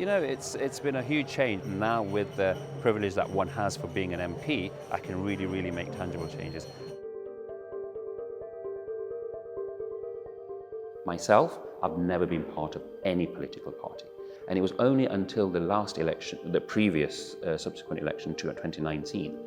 it's been a huge change. Now with the privilege that one has for being an MP, I can really make tangible changes. Myself, I've never been part of any political party. And it was only until the last election, the previous subsequent election to 2019,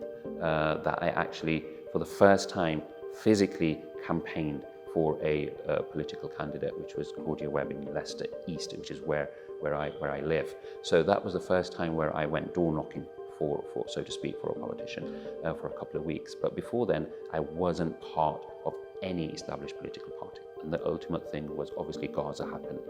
that I actually, for the first time, physically campaigned for a political candidate, which was Claudia Webb in Leicester East, which is where I live. So that was the first time where I went door knocking for so to speak, for a politician for a couple of weeks. But before then, I wasn't part of any established political party. And the ultimate thing was obviously Gaza happened.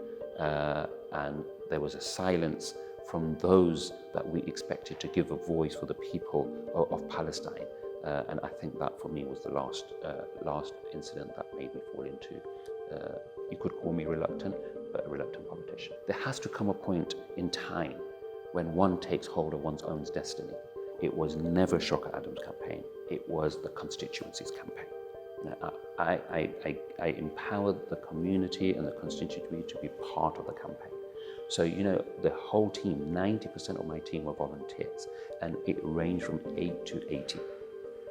And there was a silence from those that we expected to give a voice for the people of Palestine. And I think that for me was the last incident that made me fall into, you could call me reluctant, but a reluctant politician. There has to come a point in time when one takes hold of one's own destiny. It was never Shockat Adam's campaign, it was the constituency's campaign. I empowered the community and the constituency to be part of the campaign. So, the whole team, 90% of my team were volunteers, and it ranged from 8 to 80,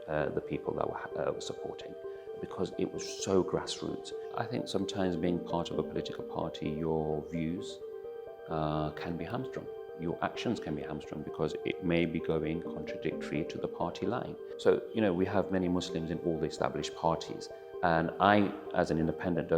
the people that were supporting, because it was so grassroots. I think sometimes being part of a political party, your views can be hamstrung. Your actions can be hamstrung because it may be going contradictory to the party line. So, we have many Muslims in all the established parties, and I, as an independent,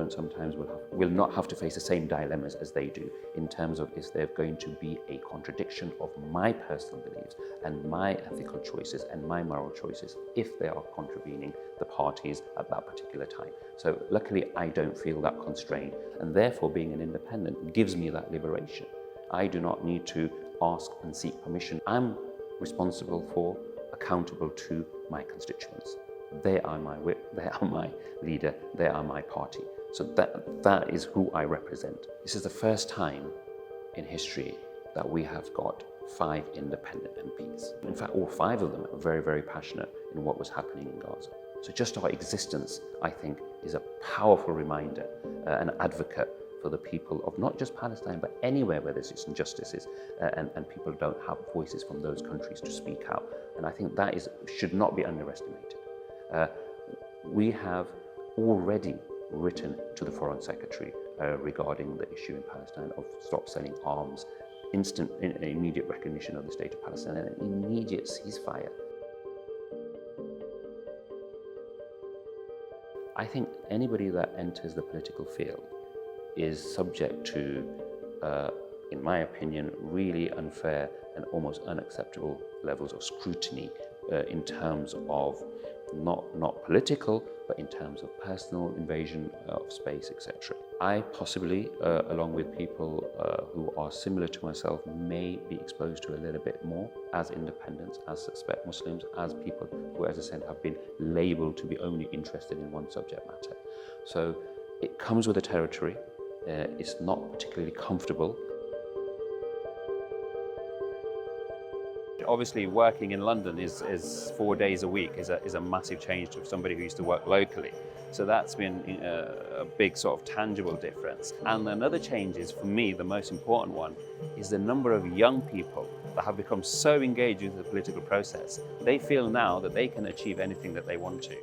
will not have to face the same dilemmas as they do in terms of is there going to be a contradiction of my personal beliefs and my ethical choices and my moral choices if they are contravening the parties at that particular time. So luckily, I don't feel that constrained, and therefore being an independent gives me that liberation. I do not need to ask and seek permission. I'm responsible for, accountable to my constituents. They are my whip, they are my leader, they are my party. So that is who I represent. This is the first time in history that we have got 5 independent MPs. In fact, all 5 of them are very passionate in what was happening in Gaza. So just our existence, I think, is a powerful reminder, an advocate for the people of not just Palestine, but anywhere where there's injustices and people don't have voices from those countries to speak out. And I think that should not be underestimated. We have already written to the Foreign Secretary regarding the issue in Palestine of stop selling arms, immediate recognition of the state of Palestine, and an immediate ceasefire. I think anybody that enters the political field is subject to, in my opinion, really unfair and almost unacceptable levels of scrutiny in terms of not political, but in terms of personal invasion of space, etc. I possibly, along with people who are similar to myself, may be exposed to a little bit more as independents, as suspect Muslims, as people who, as I said, have been labelled to be only interested in one subject matter. So it comes with the territory. It's not particularly comfortable. Obviously, working in London is 4 days a week is a massive change to somebody who used to work locally. So that's been a big sort of tangible difference. And another change is, for me, the most important one, is the number of young people that have become so engaged with the political process. They feel now that they can achieve anything that they want to.